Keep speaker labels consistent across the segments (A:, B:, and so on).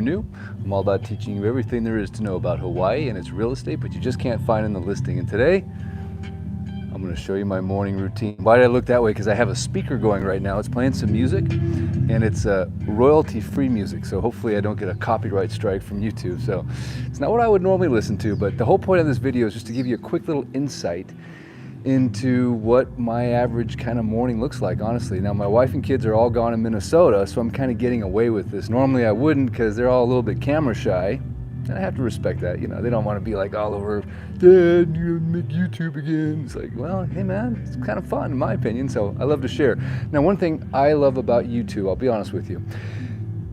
A: new. I'm all about teaching you everything there is to know about Hawaii and its real estate, but you just can't find in the listing. And today, I'm going to show you my morning routine. Why did I look that way? Because I have a speaker going right now. It's playing some music, and it's royalty-free music, so hopefully I don't get a copyright strike from YouTube. So it's not what I would normally listen to, but the whole point of this video is just to give you a quick little insight into what my average kind of morning looks like, honestly. Now, my wife and kids are all gone in Minnesota, so I'm kind of getting away with this. Normally I wouldn't, because they're all a little bit camera shy. And I have to respect that, you know, they don't want to be like all over, Dad, you make YouTube again. It's like, well, hey man, it's kind of fun in my opinion, so I love to share. Now, one thing I love about YouTube, I'll be honest with you,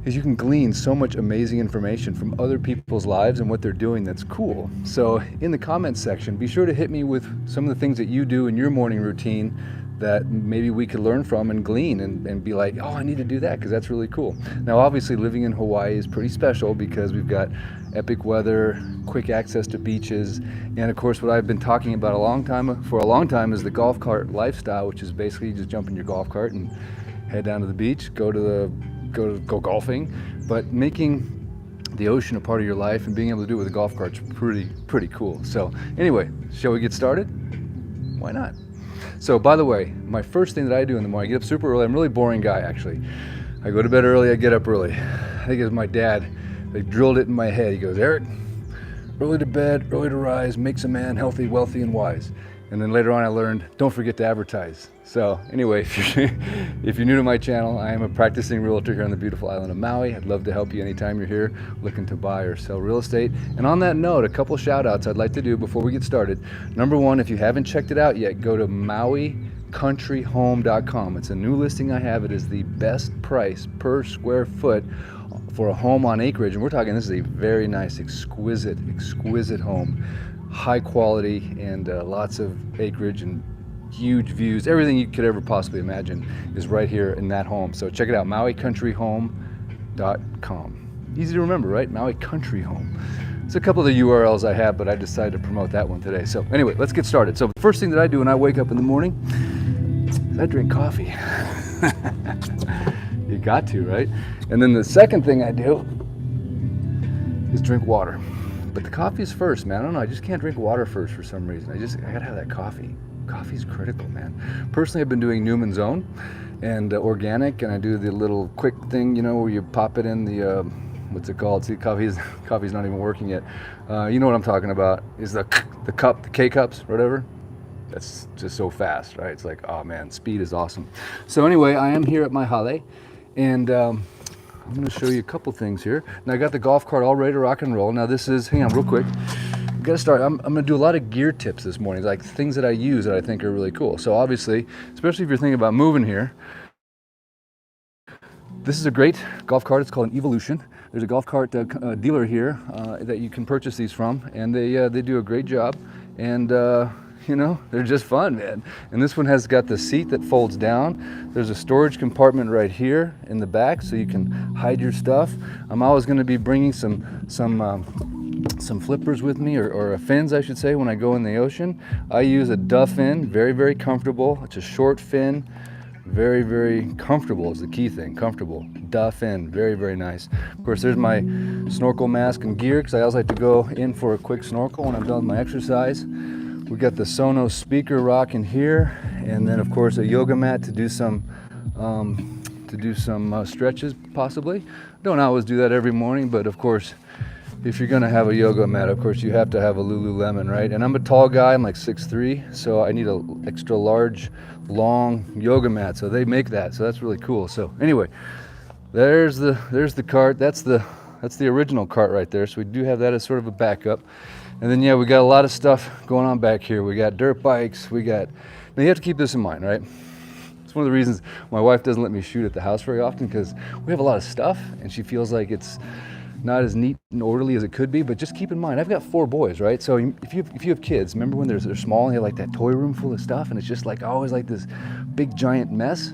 A: is you can glean so much amazing information from other people's lives and what they're doing that's cool. So in the comments section, be sure to hit me with some of the things that you do in your morning routine that maybe we could learn from and glean and be like, oh, I need to do that because that's really cool. Now, obviously living in Hawaii is pretty special because we've got epic weather, quick access to beaches, and of course what I've been talking about for a long time is the golf cart lifestyle, which is basically you just jump in your golf cart and head down to the beach, go golfing, but making the ocean a part of your life and being able to do it with a golf cart's pretty cool. So anyway, shall we get started? Why not? So by the way, my first thing that I do in the morning, I get up super early. I'm a really boring guy, actually. I go to bed early, I get up early. I think it was my dad, they drilled it in my head. He goes, Eric, early to bed, early to rise, makes a man healthy, wealthy, and wise. And then later on I learned, don't forget to advertise. So anyway, if you're new to my channel, I am a practicing realtor here on the beautiful island of Maui. I'd love to help you anytime you're here looking to buy or sell real estate. And on that note, a couple shout outs I'd like to do before we get started. Number one, if you haven't checked it out yet, go to MauiCountryHome.com. It's a new listing I have. It is the best price per square foot for a home on acreage. And we're talking, this is a very nice, exquisite home. High quality and lots of acreage and huge views. Everything you could ever possibly imagine is right here in that home. So check it out, MauiCountryHome.com. Easy to remember, right? Maui Country Home. It's a couple of the URLs I have, but I decided to promote that one today. So anyway, let's get started. So the first thing that I do when I wake up in the morning is I drink coffee. You got to, right? And then the second thing I do is drink water. But the coffee is first, man. I don't know, I just can't drink water first for some reason. I gotta have that coffee. Coffee's critical, man. Personally, I've been doing Newman's Own and organic, and I do the little quick thing, you know, where you pop it in the, what's it called? See, coffee's not even working yet. You know what I'm talking about, is the cup, the K-cups, whatever. That's just so fast, right? It's like, oh man, speed is awesome. So anyway, I am here at my hale, and I'm going to show you a couple things here. Now I got the golf cart all ready to rock and roll. Now this is, hang on real quick. I've got to start. I'm going to do a lot of gear tips this morning, like things that I use that I think are really cool. So obviously, especially if you're thinking about moving here, this is a great golf cart. It's called an Evolution. There's a golf cart dealer here that you can purchase these from, and they do a great job. And you know, they're just fun, man. And this one has got the seat that folds down. There's a storage compartment right here in the back, so you can hide your stuff. I'm always going to be bringing some flippers with me, or fins, I should say, when I go in the ocean. I use a duh fin, very comfortable. It's a short fin, very comfortable is the key thing. Comfortable, duh fin, very nice. Of course, there's my snorkel mask and gear, because I always like to go in for a quick snorkel when I'm done with my exercise. We got the Sonos speaker rocking here, and then of course a yoga mat to do some stretches possibly. Don't always do that every morning, but of course if you're gonna have a yoga mat, of course you have to have a Lululemon, right? And I'm a tall guy, I'm like 6'3", so I need an extra large, long yoga mat. So they make that, so that's really cool. So anyway, there's the cart. That's the original cart right there. So we do have that as sort of a backup. And then, yeah, we got a lot of stuff going on back here. We got dirt bikes. Now you have to keep this in mind, right? It's one of the reasons my wife doesn't let me shoot at the house very often, because we have a lot of stuff and she feels like it's not as neat and orderly as it could be. But just keep in mind, I've got 4 boys, right? So if you have kids, remember when they're small and they have like that toy room full of stuff, and it's just like always like this big giant mess?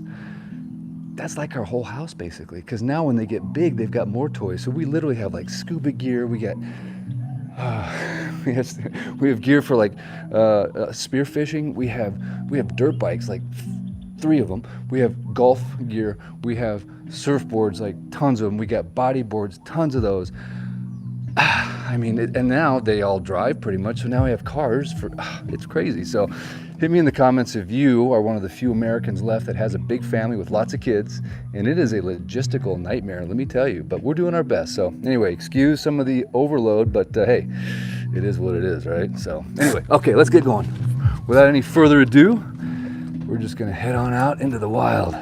A: That's like our whole house basically, because now when they get big, they've got more toys. So we literally have like scuba gear. We got we have gear for like spear fishing. We have dirt bikes, like 3 of them. We have golf gear. We have surfboards, like tons of them. We got bodyboards, tons of those. I mean, and now they all drive pretty much, so now we have cars for, it's crazy. So hit me in the comments if you are one of the few Americans left that has a big family with lots of kids, and it is a logistical nightmare, let me tell you, but we're doing our best. So anyway, excuse some of the overload, but hey, it is what it is, right? So anyway, okay, let's get going. Without any further ado, we're just gonna head on out into the wild.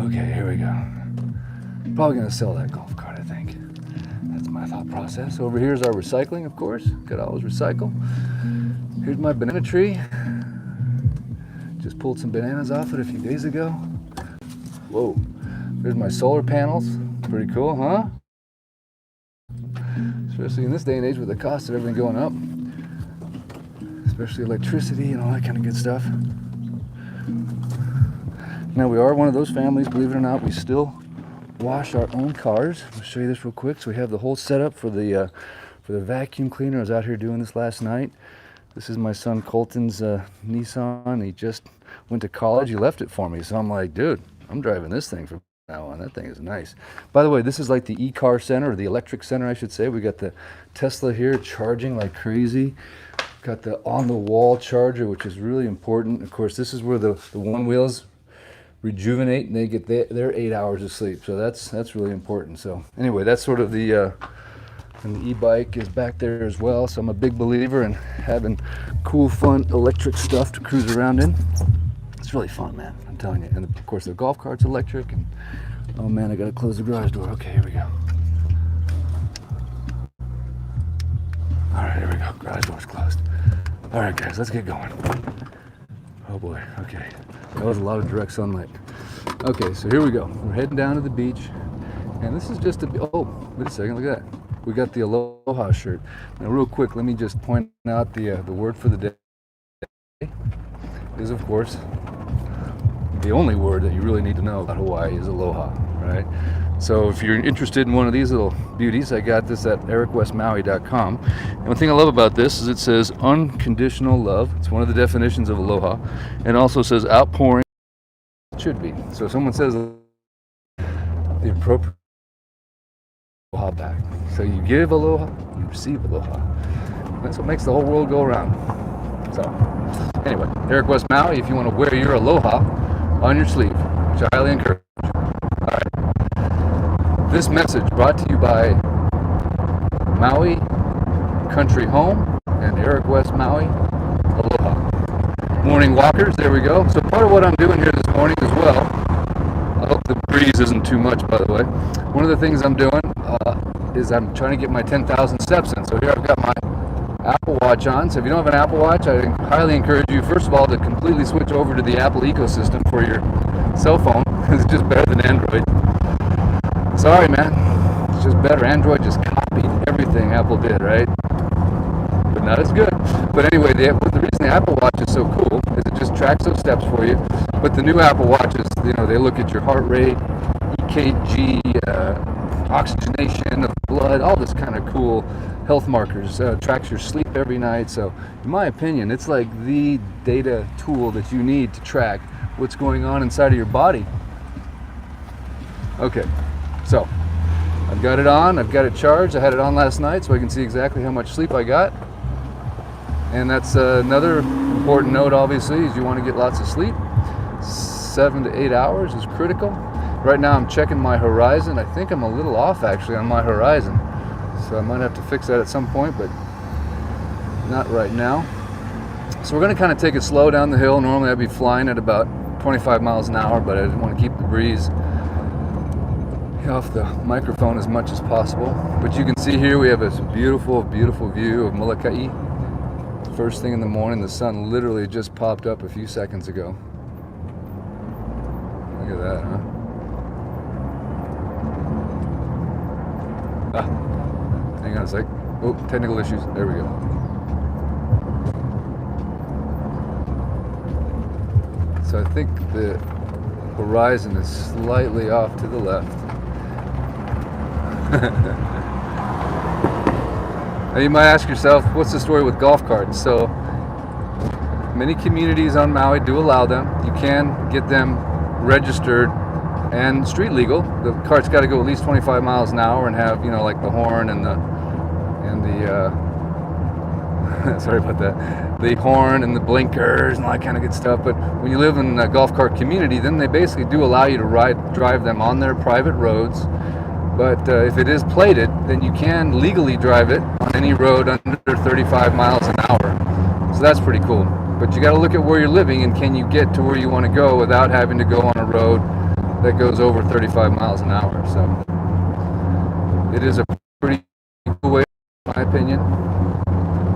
A: Okay, here we go. Probably gonna sell that golf cart, I think. That's my thought process. Over here's our recycling, of course. Gotta always recycle. Here's my banana tree. Just pulled some bananas off it a few days ago. Whoa. There's my solar panels. Pretty cool, huh? Especially in this day and age with the cost of everything going up. Especially electricity and all that kind of good stuff. Now we are one of those families, believe it or not, we still wash our own cars. I'll show you this real quick. So we have the whole setup for the vacuum cleaner. I was out here doing this last night. This is my son Colton's Nissan. He just went to college. He left it for me. So I'm like, dude, I'm driving this thing from now on. That thing is nice. By the way, this is like the e-car center, or the electric center, I should say. We got the Tesla here charging like crazy. Got the on-the-wall charger, which is really important. Of course, this is where the one wheels rejuvenate and they get their 8 hours of sleep. So that's really important. So anyway, that's sort of the and the e-bike is back there as well. So I'm a big believer in having cool, fun electric stuff to cruise around in. It's really fun, man. I'm telling you. And of course, the golf cart's electric. And oh man, I gotta close the garage door. Okay, here we go. All right, here we go. Garage door's closed. All right, guys, let's get going. Oh boy. Okay, that was a lot of direct sunlight. Okay, so here we go. We're heading down to the beach, and this is just a. Oh, wait a second. Look at that. We got the Aloha shirt. Now, real quick, let me just point out the word for the day is, of course, the only word that you really need to know about Hawaii is aloha, right? So if you're interested in one of these little beauties, I got this at ericwestmaui.com. And one thing I love about this is it says unconditional love. It's one of the definitions of aloha. And also says outpouring. It should be. So if someone says the appropriate aloha back. So you give aloha, you receive aloha. That's what makes the whole world go around. So anyway, Eric West Maui, if you want to wear your aloha on your sleeve, which I highly encourage. All right. This message brought to you by Maui Country Home and Eric West Maui. Aloha. Morning walkers, there we go. So part of what I'm doing here this morning as well, I hope the breeze isn't too much, by the way. One of the things I'm doing is I'm trying to get my 10,000 steps in. So here I've got my Apple Watch on. So if you don't have an Apple Watch, I highly encourage you, first of all, to completely switch over to the Apple ecosystem for your cell phone, because it's just better than Android. Sorry, man. It's just better. Android just copied everything Apple did, right? But not as good. But anyway, the reason the Apple Watch is so cool is it just tracks those steps for you. But the new Apple Watches, they look at your heart rate, EKG, oxygenation of blood, all this kind of cool health markers, tracks your sleep every night. So in my opinion, it's like the data tool that you need to track what's going on inside of your body. Okay, so I've got it on, I've got it charged. I had it on last night so I can see exactly how much sleep I got. And that's another important note, obviously, is you want to get lots of sleep. 7 to 8 hours is critical. Right now I'm checking my horizon. I think I'm a little off actually on my horizon. So I might have to fix that at some point, but not right now. So we're going to kind of take it slow down the hill. Normally I'd be flying at about 25 miles an hour, but I didn't want to keep the breeze off the microphone as much as possible. But you can see here we have this beautiful, beautiful view of Molokai. First thing in the morning, the sun literally just popped up a few seconds ago. Look at that, huh? Hang on a sec. Oh, technical issues. There we go. So I think the horizon is slightly off to the left. Now you might ask yourself, what's the story with golf carts? So Many communities on Maui do allow them. You can get them registered and street legal. The cart's got to go at least 25 miles an hour and have, you know, like the horn and the sorry about that, the horn and the blinkers and all that kind of good stuff. But when you live in a golf cart community, then they basically do allow you to drive them on their private roads. But if it is plated, then you can legally drive it on any road under 35 miles an hour. So that's pretty cool. But you got to look at where you're living and can you get to where you want to go without having to go on a road that goes over 35 miles an hour. So it is a pretty cool way, in my opinion.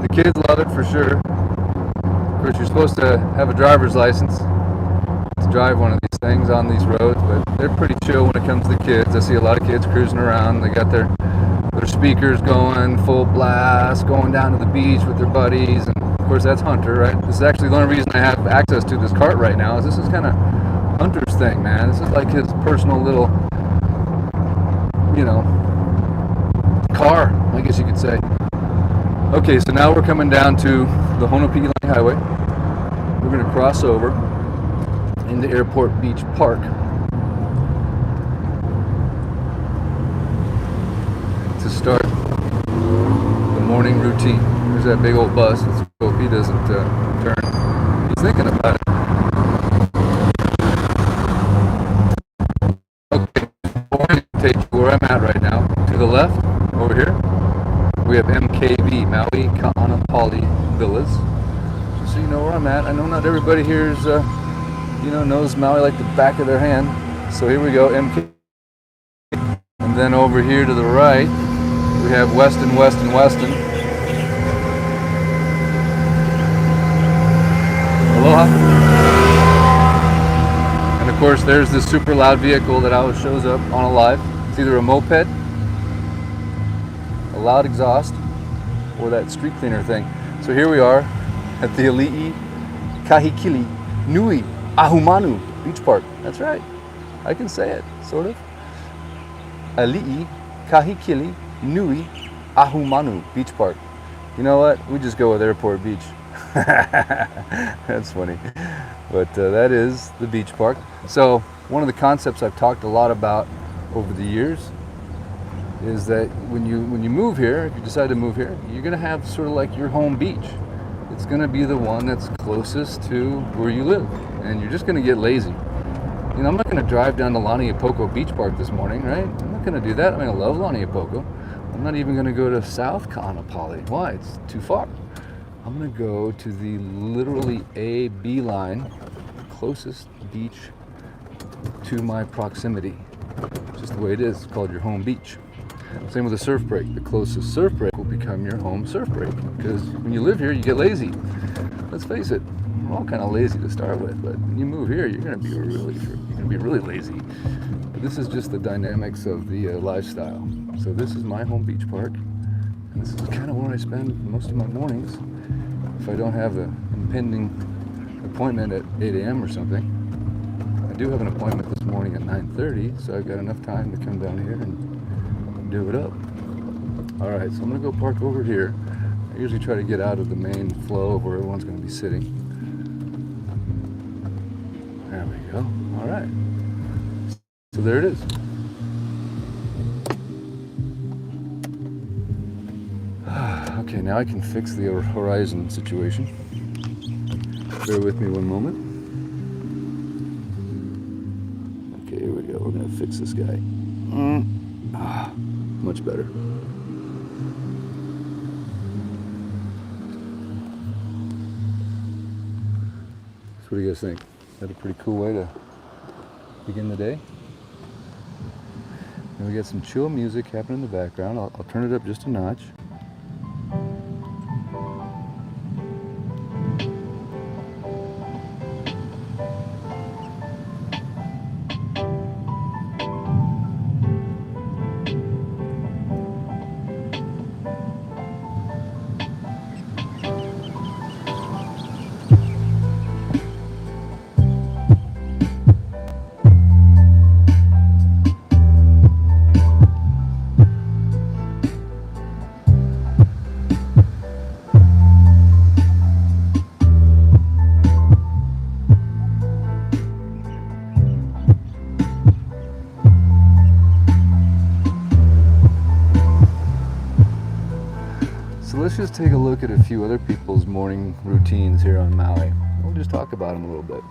A: The kids love it for sure. Of course, you're supposed to have a driver's license to drive one of these things on these roads, but they're pretty chill when it comes to the kids. I see a lot of kids cruising around. They got their speakers going full blast, going down to the beach with their buddies. And of course, that's Hunter, right? This is actually the only reason I have access to this cart right now. Is this is kind of Hunter's thing, man. This is like his personal little, you know, car, I guess you could say. Okay, so now we're coming down to the Honopii Highway. We're going to cross over into Airport Beach Park. To start the morning routine. There's that big old bus. Let's hope he doesn't turn. He's thinking about it. Okay, before I take you where I'm at right now, to the left, over here, we have MKV, Maui Ka'anapali Villas. Just so you know where I'm at. I know not everybody here is, knows Maui like the back of their hand. So here we go, MKV. And then over here to the right, we have Weston. Aloha. And of course, there's this super loud vehicle that always shows up on a live. It's either a moped, a loud exhaust, or that street cleaner thing. So here we are at the Ali'i Kahikili Nui Ahumanu Beach Park. That's right. I can say it, sort of. Ali'i Kahikili Nui Ahumanu Beach Park. You know what? We just go with Airport Beach. That's funny. But that is the beach park. So one of the concepts I've talked a lot about over the years is that when you move here, if you decide to move here, you're going to have sort of like your home beach. It's going to be the one that's closest to where you live. And you're just going to get lazy. You know, I'm not going to drive down to Laniapoko Beach Park this morning, right? I'm not going to do that. I mean, I love Laniapoko. I'm not even going to go to South Ka'anapali. Why? It's too far. I'm going to go to the literally A-B line, closest beach to my proximity. Just the way it is. It's called your home beach. Same with a surf break. The closest surf break will become your home surf break. Because when you live here, you get lazy. Let's face it, we're all kind of lazy to start with. But when you move here, you're going to be really lazy. But this is just the dynamics of the lifestyle. So this is my home beach park. And this is kind of where I spend most of my mornings. If I don't have an impending appointment at 8 a.m. or something. I do have an appointment this morning at 9:30, so I've got enough time to come down here and do it up. All right, so I'm gonna go park over here. I usually try to get out of the main flow of where everyone's gonna be sitting. There we go. All right. So there it is. Okay, now I can fix the horizon situation. Bear with me one moment. Okay, here we go. We're gonna fix this guy. Much better. So what do you guys think? Is that a pretty cool way to begin the day? And we got some chill music happening in the background. I'll turn it up just a notch. let's just take a look at a few other people's morning routines here on Maui. We'll just talk about them a little bit.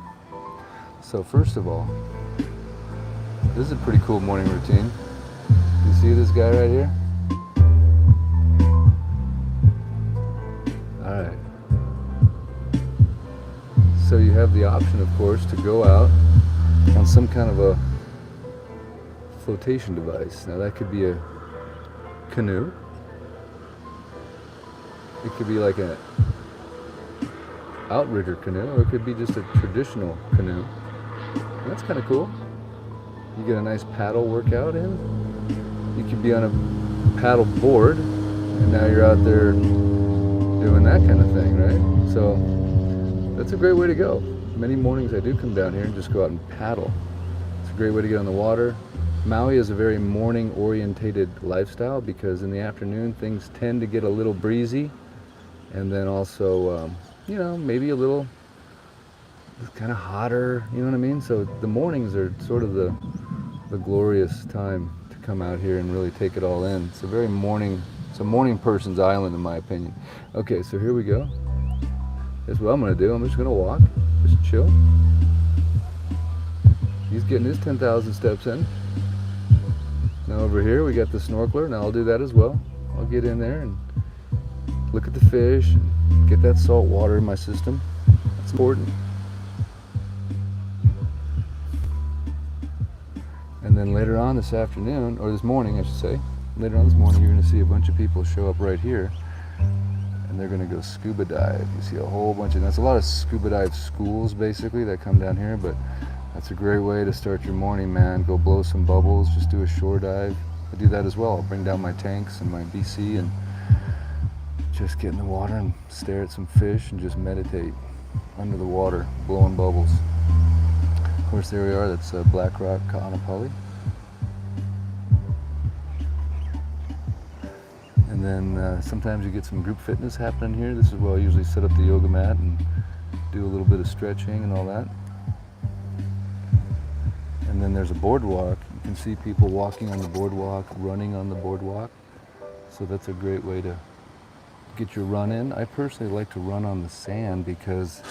A: So first of all, this is a pretty cool morning routine. You see this guy right here? All right. So you have the option, of course, to go out on some kind of a flotation device. Now that could be a canoe. It could be like an outrigger canoe, or it could be just a traditional canoe. And that's kind of cool. You get a nice paddle workout in. You could be on a paddle board, and now you're out there doing that kind of thing, right? So that's a great way to go. Many mornings I do come down here and just go out and paddle. It's a great way to get on the water. Maui is a very morning-orientated lifestyle because in the afternoon things tend to get a little breezy, and then also, you know, maybe a little kind of hotter, you know what I mean? So the mornings are sort of the glorious time to come out here and really take it all in. It's a very it's a morning person's island in my opinion. Okay, so here we go. That's what I'm gonna do. I'm just gonna walk, just chill. He's getting his 10,000 steps in. Now over here we got the snorkeler. Now I'll do that as well. I'll get in there and look at the fish, and get that salt water in my system. That's important. And then later on this afternoon, or this morning I should say, later on this morning you're going to see a bunch of people show up right here, and they're going to go scuba dive. You see a whole bunch of, that's a lot of scuba dive schools basically that come down here, but that's a great way to start your morning, man. Go blow some bubbles, just do a shore dive. I do that as well. I'll bring down my tanks and my BC and just get in the water and stare at some fish and just meditate under the water, blowing bubbles. Of course, there we are. That's Black Rock Ka'anapali. And then sometimes you get some group fitness happening here. This is where I usually set up the yoga mat and do a little bit of stretching and all that. And then there's a boardwalk. You can see people walking on the boardwalk, running on the boardwalk. So that's a great way to get your run in. I personally like to run on the sand because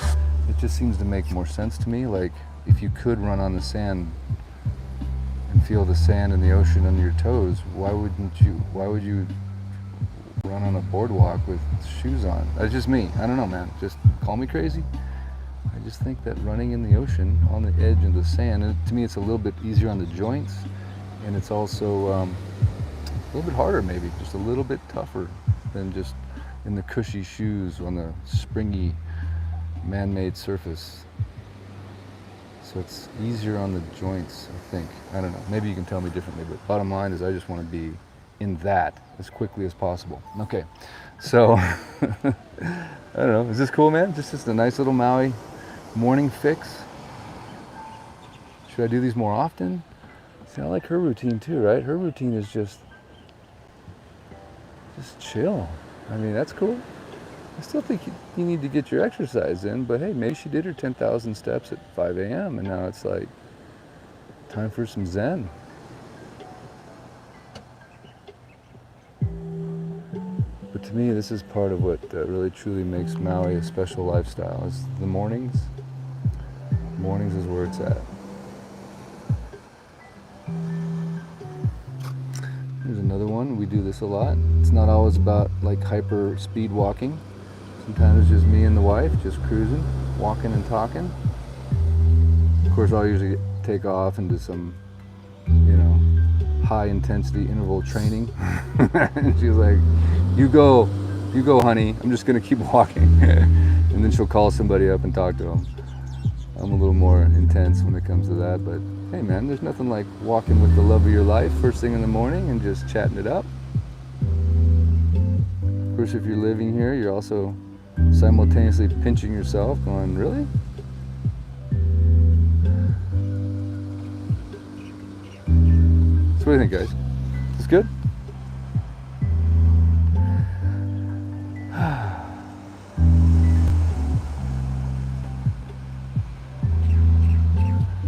A: it just seems to make more sense to me. Like if you could run on the sand and feel the sand and the ocean under your toes, why would you run on a boardwalk with shoes on? That's just me. I don't know, man. Just call me crazy. I just think that running in the ocean on the edge of the sand, and to me it's a little bit easier on the joints, and it's also a little bit harder, maybe just a little bit tougher than just in the cushy shoes on the springy man-made surface. So it's easier on the joints, I think. I don't know, maybe you can tell me differently, but bottom line is I just want to be in that as quickly as possible. Okay, so I don't know, is this cool, man? Just a nice little Maui morning fix. Should I do these more often? See, I like her routine too, right? Her routine is just chill. I mean, that's cool. I still think you need to get your exercise in, but hey, maybe she did her 10,000 steps at 5 a.m. and now it's like time for some Zen. But to me, this is part of what really truly makes Maui a special lifestyle, is the mornings. Mornings is where it's at. Here's another one. We do this a lot. It's not always about like hyper speed walking. Sometimes it's just me and the wife just cruising, walking and talking. Of course, I'll usually take off and do some, you know, high intensity interval training. And she's like, you go honey, I'm just gonna keep walking. And then she'll call somebody up and talk to them. I'm a little more intense when it comes to that, but hey man, there's nothing like walking with the love of your life first thing in the morning and just chatting it up. Of course, if you're living here, you're also simultaneously pinching yourself, going, really? So what do you think, guys? Is this good?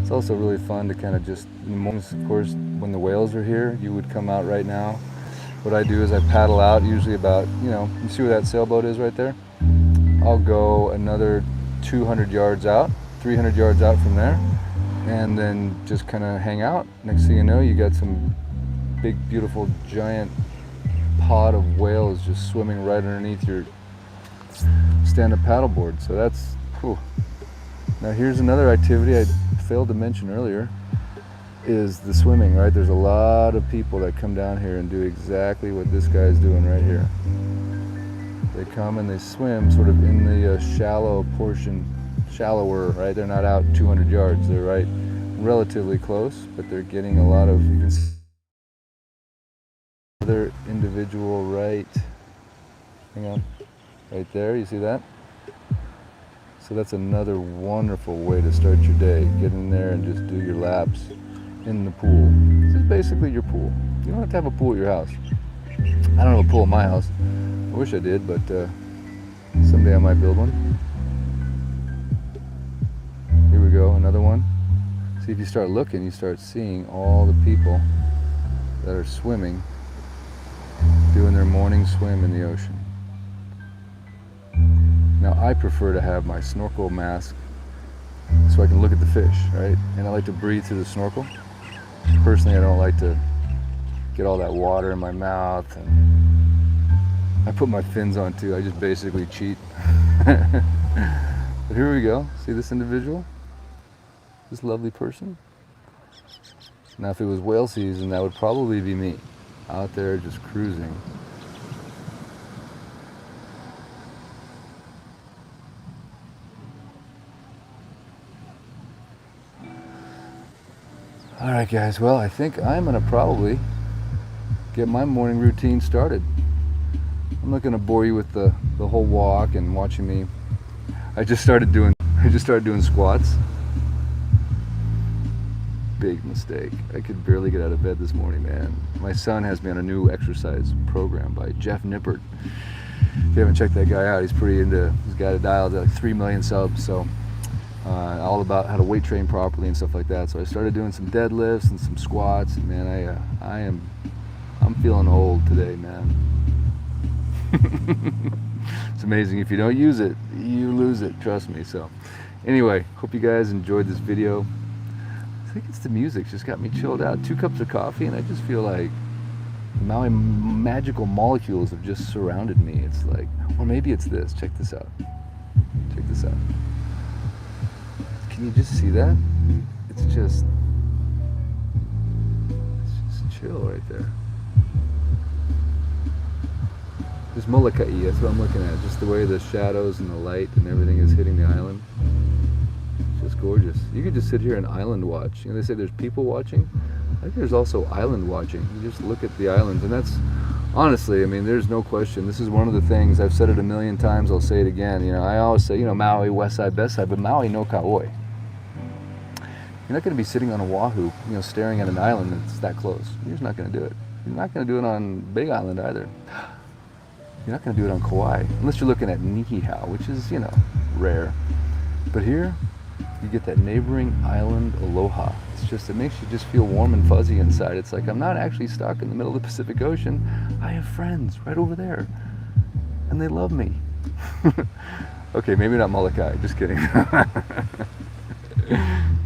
A: It's also really fun to kind of just, in the mornings, of course, when the whales are here, you would come out right now what I do is I paddle out, usually about, you see where that sailboat is right there? I'll go another 200 yards out, 300 yards out from there, and then just kind of hang out. Next thing you know, you got some big, beautiful, giant pod of whales just swimming right underneath your stand-up paddleboard. So that's cool. Now here's another activity I failed to mention earlier, is the swimming, right? There's a lot of people that come down here and do exactly what this guy's doing right here. They come and they swim sort of in the shallow portion, shallower, right? They're not out 200 yards. They're right relatively close, but they're getting a lot of, you can see another individual right, hang on, right there, you see that? So that's another wonderful way to start your day. Get in there and just do your laps in the pool. This is basically your pool. You don't have to have a pool at your house. I don't have a pool at my house. I wish I did, but someday I might build one. Here we go, another one. See, if you start looking, you start seeing all the people that are swimming, doing their morning swim in the ocean. Now, I prefer to have my snorkel mask so I can look at the fish, right? And I like to breathe through the snorkel. Personally, I don't like to get all that water in my mouth, and I put my fins on too. I just basically cheat. But here we go. See this individual? This lovely person? Now, if it was whale season, that would probably be me, out there just cruising. All right, guys, well, I think I'm gonna probably get my morning routine started. I'm not gonna bore you with the whole walk and watching me. I just started doing squats. Big mistake. I could barely get out of bed this morning, man. My son has me on a new exercise program by Jeff Nippert. If you haven't checked that guy out, he's got a dial to like 3 million subs, so all about how to weight train properly and stuff like that. So I started doing some deadlifts and some squats, and man, I'm feeling old today, man. It's amazing. If you don't use it, you lose it, trust me. So anyway, hope you guys enjoyed this video. I think it's the music just got me chilled out. 2 cups of coffee, and I just feel like the Maui magical molecules have just surrounded me. It's like, or maybe it's this. Check this out. Check this out. Can you just see that? It's just chill right there. Just Molokai, that's what I'm looking at. Just the way the shadows and the light and everything is hitting the island. It's just gorgeous. You could just sit here and island watch. They say there's people watching. I think there's also island watching. You just look at the islands, and that's honestly, I mean, there's no question. This is one of the things, I've said it a million times, I'll say it again. I always say, Maui, west side, best side, but Maui no kauoi. You're not going to be sitting on oahu, staring at an island that's that close. You're just not going to do it. You're not going to do it on Big Island either. You're not going to do it on Kauai, unless you're looking at Niihau, which is, rare. But here, you get that neighboring island aloha. It makes you just feel warm and fuzzy inside. It's like, I'm not actually stuck in the middle of the Pacific Ocean. I have friends right over there, and they love me. Okay, maybe not Molokai, just kidding.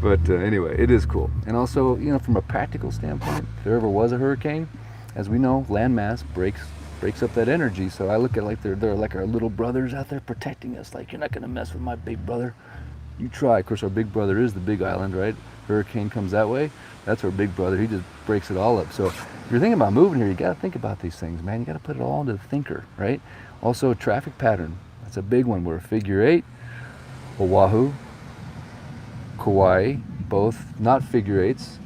A: But anyway, it is cool. And also, from a practical standpoint, if there ever was a hurricane, as we know, landmass breaks up that energy. So I look at it like they're like our little brothers out there protecting us. Like, you're not going to mess with my big brother. You try. Of course, our big brother is the big island, right? Hurricane comes that way. That's our big brother. He just breaks it all up. So if you're thinking about moving here, you got to think about these things, man. You got to put it all into the thinker, right? Also, traffic pattern. That's a big one. We're figure 8, Oahu, Kauai, both not figure 8s.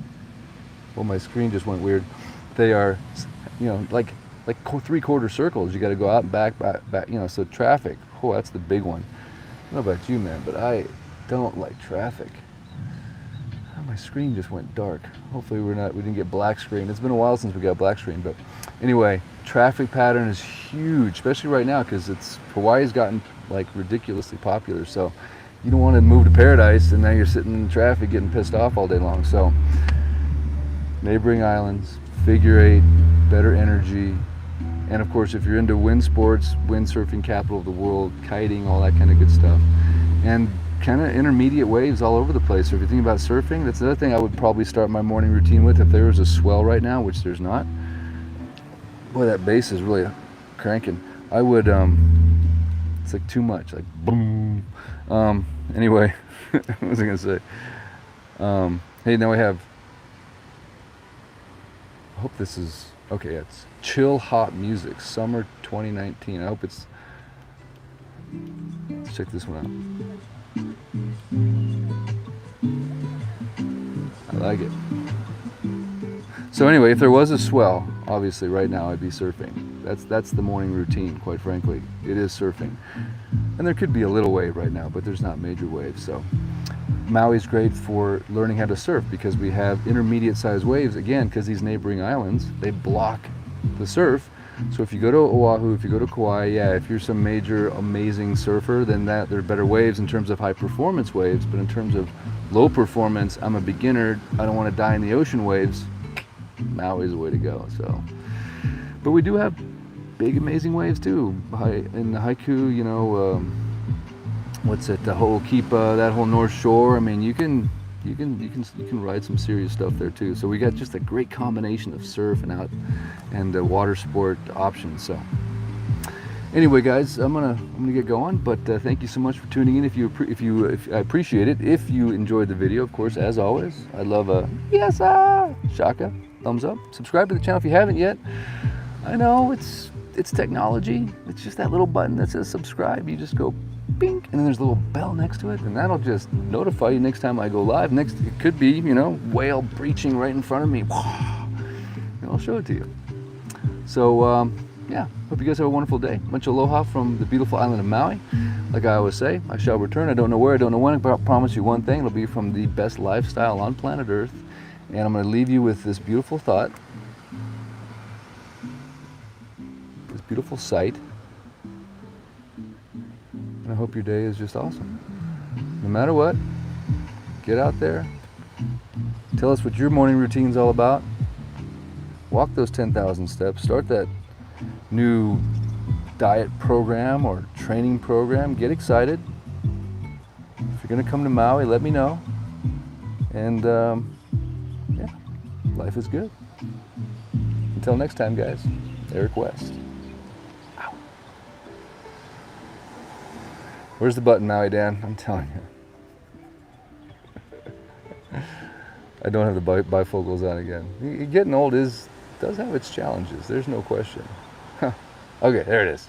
A: Well, my screen just went weird. They are, like 3/4 circles. You got to go out and back. So traffic. Oh, that's the big one. I don't know about you, man, but I don't like traffic. My screen just went dark. Hopefully we didn't get black screen. It's been a while since we got black screen, but anyway, traffic pattern is huge, especially right now, because Hawaii's gotten like ridiculously popular. So you don't want to move to paradise and now you're sitting in traffic getting pissed off all day long. So neighboring islands, figure 8, better energy, And of course, if you're into wind sports, windsurfing, capital of the world, kiting, all that kind of good stuff. And kind of intermediate waves all over the place. So if you think about surfing, that's another thing I would probably start my morning routine with. If there was a swell right now, which there's not, boy, that bass is really cranking. I would, it's like too much, like boom. Anyway, what was I gonna say? Hey, now we have, I hope this is, okay, it's Chill Hot Music, Summer 2019. I hope it's, let's check this one out. I like it. So anyway, if there was a swell, obviously right now I'd be surfing. That's the morning routine, quite frankly. It is surfing. And there could be a little wave right now, but there's not major waves. So Maui's great for learning how to surf because we have intermediate sized waves, again, because these neighboring islands, they block the surf. So if you go to Oahu, if you go to Kauai, yeah, if you're some major amazing surfer, then there are better waves in terms of high performance waves, but in terms of low performance, I'm a beginner, I don't want to die in the ocean waves, Maui's the way to go. So, but we do have big amazing waves too. In the haiku, you know, what's it, the whole Kipa, that whole North Shore, I mean, you can ride some serious stuff there too. So we got just a great combination of surf and water sport options. So anyway, guys, I'm gonna get going. But thank you so much for tuning in. If I appreciate it. If you enjoyed the video, of course, as always, I'd love a yes, shaka, thumbs up. Subscribe to the channel if you haven't yet. I know it's technology. It's just that little button that says subscribe. You just go bing, and then there's a little bell next to it, and that'll just notify you next time I go live. Next, it could be, you know, whale breaching right in front of me. And I'll show it to you. So, yeah, hope you guys have a wonderful day. Much aloha from the beautiful island of Maui. Like I always say, I shall return. I don't know where, I don't know when, but I promise you one thing. It'll be from the best lifestyle on planet Earth. And I'm going to leave you with this beautiful thought, this beautiful sight. I hope your day is just awesome. No matter what, get out there. Tell us what your morning routine's all about. Walk those 10,000 steps. Start that new diet program or training program. Get excited. If you're going to come to Maui, let me know. And yeah, life is good. Until next time, guys, Eric West. Where's the button, Maui Dan? I'm telling you. I don't have the bifocals on again. Getting old does have its challenges. There's no question. Okay, there it is.